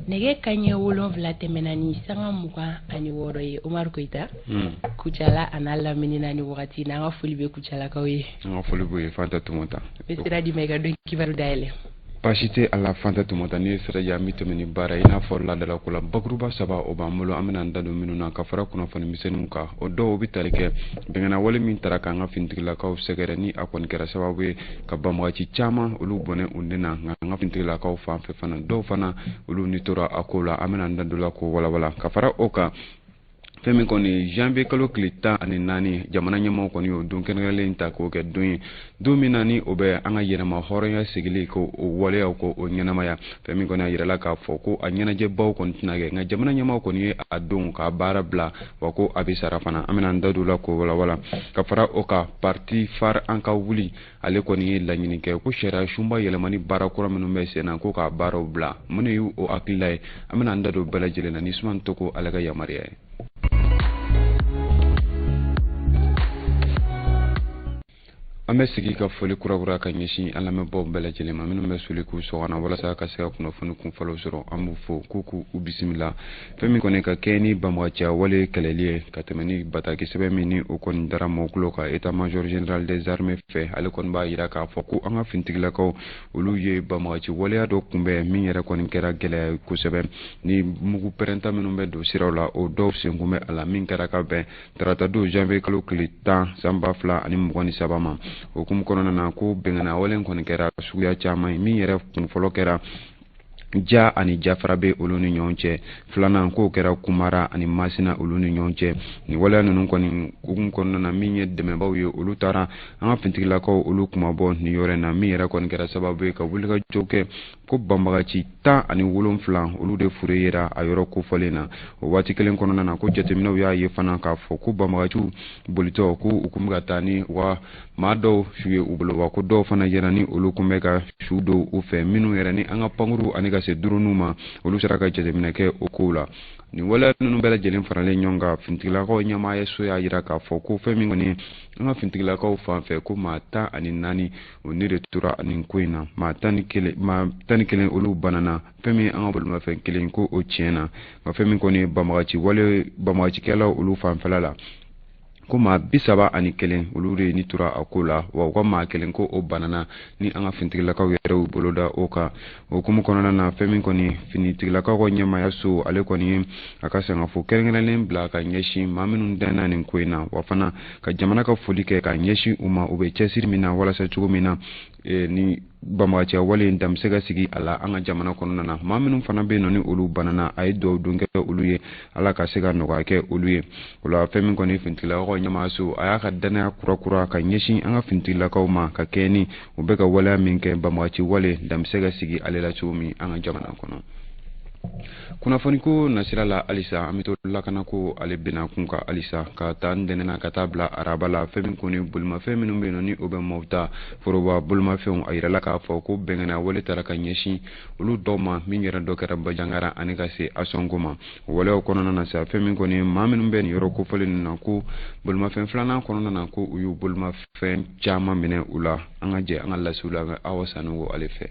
nege kanye wolonfila tɛmɛna ni sanga mugan ani wɔɔrɔ ye Omar Koita Kucala ana laminina ni wagati na an ka foli bɛ Kucalakaw ye. An ka foli b'u ye Fanta Tumota. Bɛ sira di ma i ka dɔn kibaru dayɛlɛ. Baasi tɛ a la Fanta Tumota ni sira ya mi tɛmɛ ni baara i n'a fɔ ladala ko la bakuruba saba o b'an bolo an bɛna an da don minnu na ka fara kunnafoni misɛnninw kan o dɔw bɛ tali kɛ bɛngana wale min taara k'an ka finitigilakaw sɛgɛrɛ ni a kɔni kɛra sababu ye ka banbagaci caman olu bɔnɛ u den na nka an ka finitigilakaw fan fɛ fana dɔw fana olu ni tora a ko la an bɛna an da don la ko walawala ka fara o kan fɛn min kɔni janvier kalo tile 14 jamana ɲɛmaaw kɔni y'o don kɛnɛkɛnɛlen ta k'o kɛ don ye don min na ni o bɛ an ka yɛrɛma hɔrɔnya sigili ko o waleyaw ko o ɲɛnamaya fɛn min kɔni a yirala k'a fɔ ko a ɲɛnajɛbaw kɔni tɛna kɛ nka jamana ɲɛmaaw kɔni ye a don k'a baara bila wa ko a bɛ sara fana an bɛna an da don la k'o walawala ka fara o kan parti far an ka wuli ale kɔni ye laɲini kɛ ko sariya sunba yɛlɛmani baara kura minnu bɛ sen na ko k'a baaraw bila mun y'o hakilila ye an bɛna an da don bɛɛ lajɛlen na ni Usman Toko ale ka yamaruya ye. An bɛ sigi ka foli kurakura ka ɲɛsin an lamɛnbaaw bɛɛ lajɛlen ma minnu bɛ soli k'u sɔgɔna walasa ka se ka kunnafoni kunfɔlɔw sɔrɔ an b'u fɔ k'u bisimila fɛn min kɔni ka kɛ ni banbagaciya wale kɛlɛli ye ka tɛmɛ ni bataki sɛbɛn min ni o kɔni dara mɔgɔw tulo kan état major général des armées fɛ ale kɔni b'a jira k'a fɔ ko an ka finitigilakaw olu ye banbagaci waleya dɔ kunbɛn min yɛrɛ kɔni kɛra gɛlɛya kosɛbɛ ni mugu pɛrɛnta minnu bɛ don siraw la o dɔw sen kun bɛ a la min kɛra ka bɛn tarata don janvier kalo tile 10 san 2023 ma okumu kɔnɔna na ko bɛngana wale kɔni kɛra suguya caman ye min yɛrɛ kun fɔlɔ kɛra ja ani jafara bɛ olu ni ɲɔgɔn cɛ filanan ko kɛra kumara ani masina olu ni ɲɔgɔn cɛ ni waleya ninnu kɔni okumu kɔnɔna na min ye dɛmɛbaw ye olu taara an ka finitigilakaw olu kuma bɔ ni yɔrɔ na min yɛrɛ kɔni kɛra sababu ye ka wulikajɔ kɛ ko banbagaci 17 olu de fure yera a yɔrɔ kofɔlen na o waati kelen kɔnɔna na ko jateminɛw y'a ye fana k'a fɔ ko banbagaciw bolitɔ ko u kun bɛ ka taa ni wa maa dɔw su ye u bolo wa ko dɔw fana yɛrɛ ni olu kun bɛ ka su don u fɛ minnu yɛrɛ ni an ka pankuru ani ka se durunw ma olu sera ka jateminɛ kɛ o kow la ni waleya ninnu bɛɛ lajɛlen faralen ɲɔgɔn kan finitigilakaw ɲɛmaaya so y'a jira k'a fɔ ko fɛn min kɔni an ka finitigilakaw fan fɛ ko maa 14 o ni de tora nin ko in na maa 11 olu banana fɛn min an ka bolimafɛn kelen ko o tiɲɛna nka fɛn min kɔni banbagacikɛlaw olu fanfɛla la ko maa 31 olu de ni tora a ko la wa u ka maa kelen ko o banana ni an ka finitigilakaw yɛrɛ y'u boloda o kan o hukumu kɔnɔna na fɛn min kɔni finitigilakaw ka ɲɛmaaya so ale kɔni ye a ka sɛngɛfo kɛrɛnkɛrɛnlen bila ka ɲɛsin maa minnu dɛnna nin ko in na wa fana ka jamana ka foli kɛ ka ɲɛsin u ma u bɛ cɛsiri min na walasa cogo min na ni banbagaciya wale in da bɛ se ka sigi a la an ka jamana kɔnɔna na maa minnu fana bɛ yen nɔ ni olu banana a ye dugawu don kɛ olu ye ala ka se ka nɔgɔya kɛ olu ye o la fɛn min kɔni finitigilakaw ɲɛmaa so a y'a ka danaya kurakura ka ɲɛsin an ka finitigilakaw ma ka kɛ ni u bɛ ka waleya min kɛ banbagaci wale da bɛ se ka sigi ale la cogo min an ka jamana kɔnɔ. Kunnafoni ko nasira la alisa an bɛ to lakana ko ale bɛna kun ka alisa ka taa ntɛnɛnna ka taa bila araba la fɛn min kɔni bolimafɛn minnu bɛ yen nɔ ni o bɛ maaw ta foroba bolimafɛnw a yirala k'a fɔ ko bɛngana wale taara ka ɲɛsin olu dɔw ma min yɛrɛ dɔ kɛra bajangara ani ka se asɔnko ma o waleyaw kɔnɔna na sa fɛn min kɔni maa minnu bɛ nin yɔrɔ kofɔlen ninnu na ko bolimafɛn filanan kɔnɔna na ko u y'u bolimafɛn caman minɛ u la an ka jɛ an ka lasiw la aw sanuko ale fɛ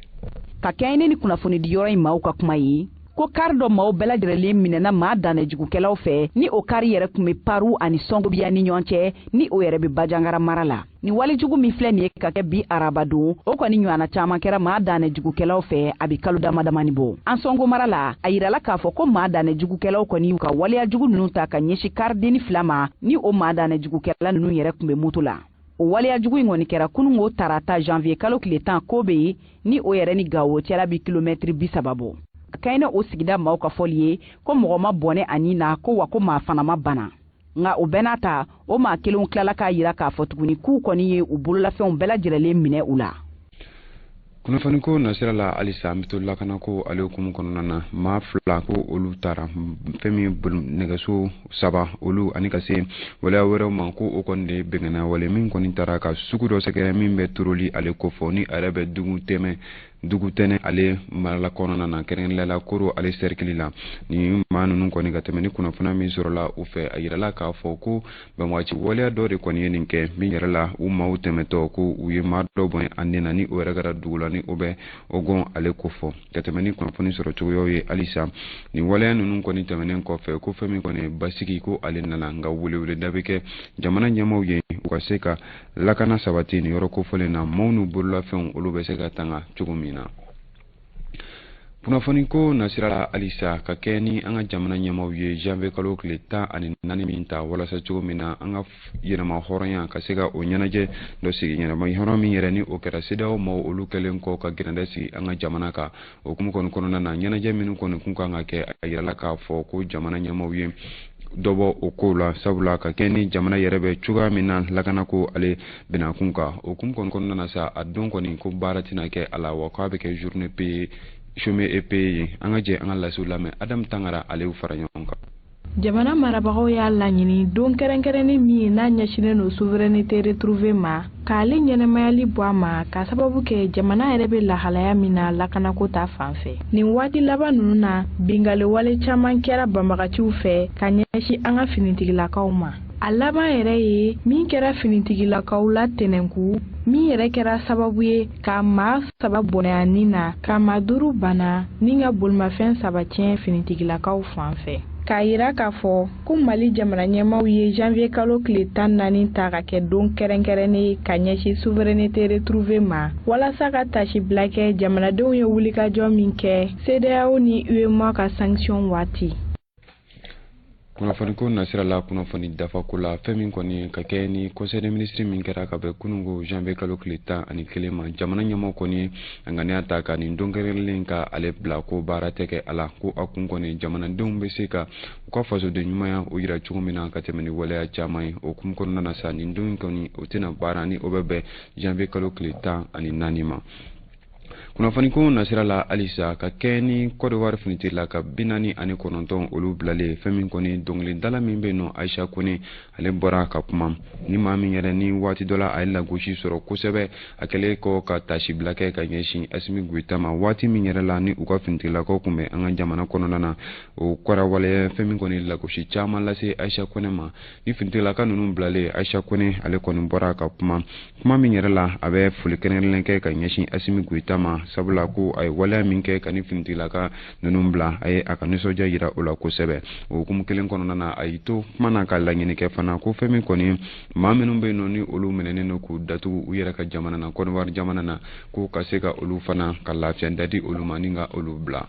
ka kɛ ne ni kunnafoni di yɔrɔ in maaw ka kuma ye ko kari dɔ maaw bɛɛ lajɛlen minɛna maa danajugukɛlaw fɛ ni o kari yɛrɛ kun bɛ paru ani sɔngobiya ni ɲɔgɔn cɛ ni o yɛrɛ bɛ bajangara mara la ni walejugu min filɛ nin ye ka kɛ bi araba don o kɔni ɲɔgɔnna caman kɛra maa danajugukɛlaw fɛ a bɛ kalo damadamani bɔ an sɔngo mara la a yirala k'a fɔ ko maa danajugukɛlaw kɔni y'u ka waleyajugu ninnu ta ka ɲɛsin kariden 2 ma ni o maa danajugukɛla ninnu yɛrɛ kun bɛ moto la o waleyajugu in kɔni kɛra kunungo tarata janvier kalo tile 10 ko bɛ yen ni o yɛrɛ ni Gawo cɛla bi kilomɛtiri 30 bɔ kaina o sigida maaw ka fɔli ye ko mɔgɔ ma bɔnɛ ani na ko wa ko maa fana ma bana nka o bɛɛ n'a ta o maa kelenw tilala k'a yira k'a fɔ tuguni k'u kɔni ye u bololafɛnw bɛɛ lajɛlen minɛ u la kunnafoni ko nasira la alisa an bɛ to lakana ko ale hukumu kɔnɔna na maa 2 ko olu taara fɛn min nɛgɛso 7 olu ani ka se waleya wɛrɛw ma ko o kɔni de bɛngana wale min kɔni taara ka sugu dɔ sɛgɛrɛ min bɛ turoli ale kofɔ ni a yɛrɛ bɛ dugu tɛmɛ dugutene ale marala kɔnɔna na kɛrɛnkɛrɛnla koro ale cercle la ni maa ninnu kɔni ka tɛmɛ ni kunnafoniya min sɔrɔla u fɛ a yirala k'a fɔ ko bɛnwaci waleya dɔ de kɔni ye nin kɛ min yɛrɛ la u maaw tɛmɛtɔ ko u ye maa dɔ bɔn a nin na ni o yɛrɛ kɛra dugu la ni o bɛ o gɔn ale ko fɔ ka tɛmɛ ni kunnafoni sɔrɔ cogoyaw ye halisa nin waleya ninnu kɔni tɛmɛnen kɔfɛ ko fɛn min kɔni basigi ko ale nana nka welewele da bɛ kɛ jamana ɲɛmaaw ye u ka se ka lakana sabati nin yɔrɔ kofɔlen na maaw n'u bololafɛnw olu bɛ se ka tanga cogo min na. Kunnafoni ko nasira la halisa ka kɛ ni an ka jamana ɲɛmaaw ye janvier kalo tile 14 min ta walasa cogo min na an ka yɛlɛma hɔrɔnya ka se ka o ɲɛnajɛ dɔ sigi yɛlɛma hɔrɔn min yɛrɛ ni o kɛra CEDEAO maaw olu kɛlen kɔ ka gɛrɛndɛ sigi an ka jamana kan o hukumu kɔni kɔnɔna na ɲɛnajɛ minnu kɔni kun kan ka kɛ a yirala k'a fɔ ko jamana ɲɛmaaw ye dɔbɔ o kow la sabula ka kɛ ni jamana yɛrɛ bɛ cogoya min na lakana ko ale bɛna kun kan o hukumu kɔni kɔnɔna na sa a don kɔni ko baara tɛna kɛ a la wa k'a bɛ kɛ journée payée chômé et payé an ka jɛ an ka lasiw lamɛn Adam Tangara ale fara ɲɔgɔn kan. Jamana marabagaw y'a laɲini don kɛrɛnkɛrɛnni min ye n'a ɲɛsinnen don souveraineté retrouvée ma k'ale ɲɛnɛmayali bɔ a ma ka sababu kɛ jamana yɛrɛ bɛ lahalaya min na lakanako ta fanfɛ. Nin waati laban ninnu na bingalewale caman kɛra banbagaciw fɛ ka ɲɛsin an ka finitigilakaw ma. A laban yɛrɛ ye min kɛra finitigilakaw la tɛnɛnku min yɛrɛ kɛra sababu ye ka maa 3 bɔnɛya na ka maa 5 bana ni ka bolimafɛn 3 tiɲɛ finitigilakaw fan fɛ. K'a yira k'a fɔ ko Mali jamana ɲɛmaaw ye janvier kalo tile 14 ta ka kɛ don kɛrɛnkɛrɛnnen ka ɲɛsin souveraineté retrouvée ma walasa ka tasi bila kɛ jamanadenw ye wulikajɔ min kɛ CEDEAO ni UEMOA ka sanction waati. Kunnafoni ko nasira la kunnafoni dafa ko la fɛn min kɔni ka kɛ ni conseil des ministres min kɛra ka bɛn kunungo janvier kalo tile 11 ma jamana ɲɛmaaw kɔni a ŋaniya ta ka nin don kɛrɛnkɛrɛnlen ka ale bila ko baara tɛ kɛ a la ko a kun kɔni jamanadenw bɛ se ka u ka fasoden ɲumanya o yira cogo min na ka tɛmɛ ni waleya caman ye o hukumu kɔnɔna na sa nin don kɔni o tɛna baara ni o bɛ bɛn janvier kalo tile 14 ma. Kunnafoni ko nasira la halisa ka kɛ ni Côte d'Ivoire finitila ka 49 olu bilalen fɛn min kɔni dɔnkilidala min bɛ yen nɔ Aisha Kone ale bɔra ka kuma ni maa min yɛrɛ ni waati dɔ la a ye lagosi sɔrɔ kosɛbɛ a kɛlen kɔ ka tasi bila kɛ ka ɲɛsin Assimi Goïta ma waati min yɛrɛ la ni u ka finitigilakaw kun bɛ an ka jamana kɔnɔna na o kɔra waleya fɛn min kɔni lagosi caman lase Aisha Kone ma ni finitigilaka ninnu bilalen Aisha Kone ale kɔni bɔra ka kuma min yɛrɛ la a bɛ foli kɛrɛnkɛrɛnnen kɛ ka ɲɛsin Assimi Goïta ma sabula ko a ye waleya min kɛ ka ni finitigilaka ninnu bila a ye a ka nisɔndiya yira o la kosɛbɛ o hukumu kelen kɔnɔna na a y'i to kuma na ka laɲini kɛ fana ko fɛn min kɔni maa minnu bɛ yen nɔ ni olu minɛnen don k'u datugu u yɛrɛ ka jamana na Côte d'Ivoire jamana na ko ka se ka olu fana ka lafiya dadi olu ma ni ka olu bila.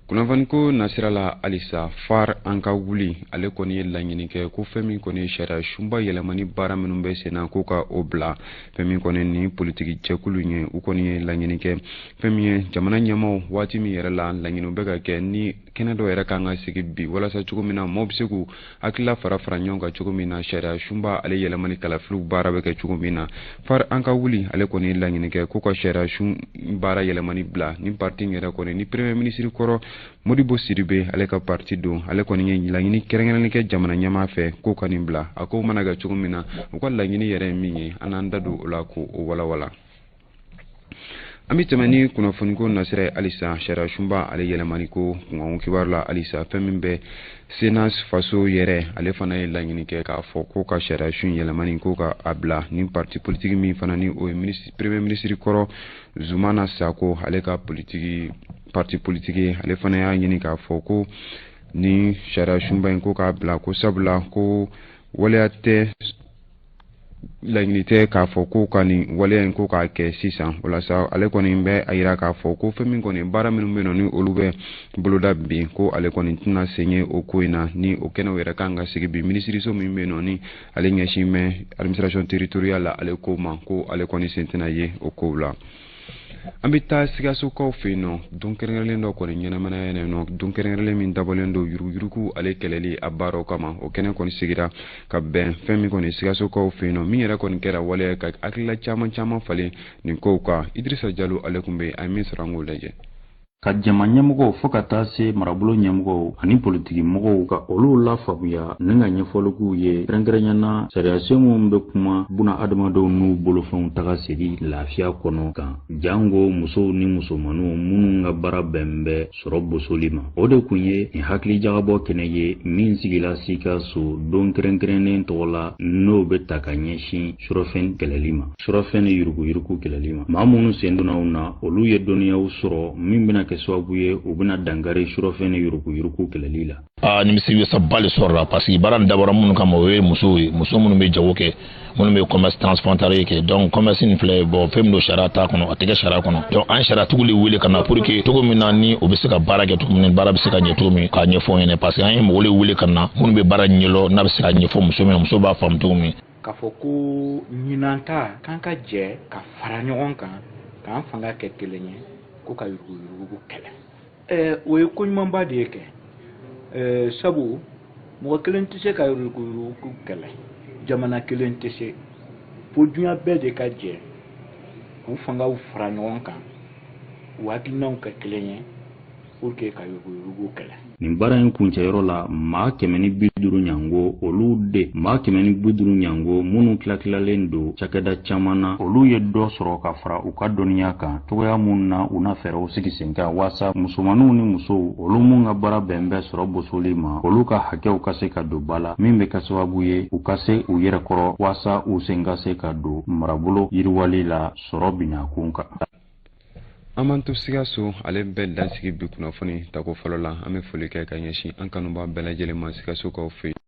Kunnafoni ko nasira la halisa FAR an ka wuli ale kɔni ye laɲini kɛ ko fɛn min kɔni ye sariya sunba yɛlɛmani baara minnu bɛ sen na ko ka o bila fɛn min kɔni ni politiki cɛkulu ye u kɔni ye laɲini kɛ fɛn min ye jamana ɲɛmaaw waati min yɛrɛ la laɲiniw bɛ ka kɛ ni kɛnɛ dɔ yɛrɛ kan ka sigi bi walasa cogo min na maaw bɛ se k'u hakilila fara ɲɔgɔn kan cogo min na sariya sunba ale yɛlɛmani kalafiliw baara bɛ kɛ cogo min na FAR an ka wuli ale kɔni ye laɲini kɛ ko ka sariya sun baara yɛlɛmani bila ni parti yɛrɛ kɔni ni premier ministre kɔrɔ Modibo Sidibé ale ka parti don ale kɔni ye laɲini kɛrɛnkɛrɛnnen kɛ jamana ɲɛmaa fɛ ko ka nin bila a ko mana kɛ cogo min na u ka laɲini yɛrɛ ye min ye an n'an da don o la ko o walawala. An bɛ tɛmɛ ni kunnafoni ko nasira ye halisa sariya sunba ale yɛlɛmani ko kunkanko kibaru la halisa fɛn min bɛ Senas faso yɛrɛ ale fana ye laɲini kɛ k'a fɔ ko ka sariya sun yɛlɛmani ko ka a bila ni parti politique min fana ni o ye premier ministre kɔrɔ Zumana Sako ale ka parti politique ale fana y'a ɲini k'a fɔ ko ni sariya sunba in ko k'a bila ko sabula ko waleya tɛ laɲini tɛ k'a fɔ ko ka nin waleya in ko k'a kɛ sisan walasa ale kɔni bɛ a yira k'a fɔ ko fɛn min kɔni baara minnu bɛ yen nɔ ni olu bɛ boloda bi ko ale kɔni tɛna sen ye o ko in na ni o kɛnɛw yɛrɛ kan ka sigi bi minisiriso min bɛ yen nɔ ni ale ɲɛsin bɛ administration territoriale la ale ko ma ko ale kɔni sen tɛna ye o kow la. An bɛ taa Sikasokaw fɛ yen nɔ don kɛrɛnkɛrɛnlen dɔ kɔni ɲɛnamaya yen nɔ don kɛrɛnkɛrɛnlen min dabɔlen don yuruguyurugu ale kɛlɛli a baaraw kama o kɛnɛ kɔni sigira ka bɛn fɛn min kɔni Sikasokaw fɛ yen nɔ min yɛrɛ kɔni kɛra waleya ka hakilila caman falen nin kow kan Idrissa Diallo ale kun bɛ a ye min sɔrɔ an k'o lajɛ. ka jama ɲɛmɔgɔw fo ka taa se marabolo ɲɛmɔgɔw ani politiki mɔgɔw ka olu la faamuya ni ka ɲɛfɔliw ye kɛrɛnkɛrɛnyana sariya sen minnu bɛ kuma buna adamadenw n'u bolofɛnw taga segi lafiya kɔnɔ kan jango musow ni musomanninw minnu ka baara bɛn bɛ sɔrɔ bosoli ma o de kun ye nin hakili jagabɔ kɛnɛ ye min sigila Sikaso don kɛrɛnkɛrɛnnen tɔgɔ la n'o bɛ ta ka ɲɛsin surɔfɛn kɛlɛli ma surɔfɛn ni yurugu kɛlɛli ma maa minnu sen donna na olu ye dɔnniyaw sɔrɔ min bɛna kɛ sababu ye u bɛna dangari surɔfɛn ni yurugu kɛlɛli la nimisi sabali sɔrɔla parce que baara dabɔra minnu kama o ye muso minnu bɛ jago kɛ minnu bɛ commerce transfrontalier kɛ donc commerce nin filɛ bon fɛn min don sariya t'a kɔnɔ a tɛ kɛ sariya kɔnɔ donc an sariyatigiw de wele ka na pour que cogo min na ni o bɛ se ka baara kɛ cogo min baara bɛ se ka ɲɛ cogo min k'a ɲɛfɔ o ɲɛna parce que an ye mɔgɔw de wele ka na minnu bɛ baara ɲɛlɔ n'a bɛ se ka ɲɛfɔ muso min muso b'a faamu cogo min k'a fɔ ko ɲinanta kan ka jɛ ka fara ɲɔgɔn kan k'an fanga kɛ kelen ye ko ka yurugu kɛlɛ o ye ko ɲumanba de ye kɛ sabu mɔgɔ kelen tɛ se ka yurugu kɛlɛ jamana kelen tɛ se fo dunya bɛɛ de ka jɛ k'u fangaw fara ɲɔgɔn kan u hakilinaw kɛ kelen ye pour que ka yurugu kɛlɛ. nin baara in kuncɛyɔrɔ la maa 150 ɲango olu de maa 150 ɲango minnu tilalen don cakɛda caman na olu ye dɔ sɔrɔ ka fara u ka dɔnniya kan cogoya minnu na u na fɛɛrɛw sigi sen kan waasa musomanninw ni musow olu minnu ka baara bɛn bɛ sɔrɔ bosoli ma olu ka hakɛw ka se ka don ba la min bɛ kɛ sababu ye u ka se u yɛrɛ kɔrɔ waasa u sen ka se ka don marabolo yiriwali la sɔrɔ binakun kan. an b'an to Sikaso ale bɛ dansigi bi kunnafoni tako fɔlɔ la an bɛ foli kɛ ka ɲɛsin an kanubaa bɛɛ lajɛlen ma Sikasokaw fɛ yen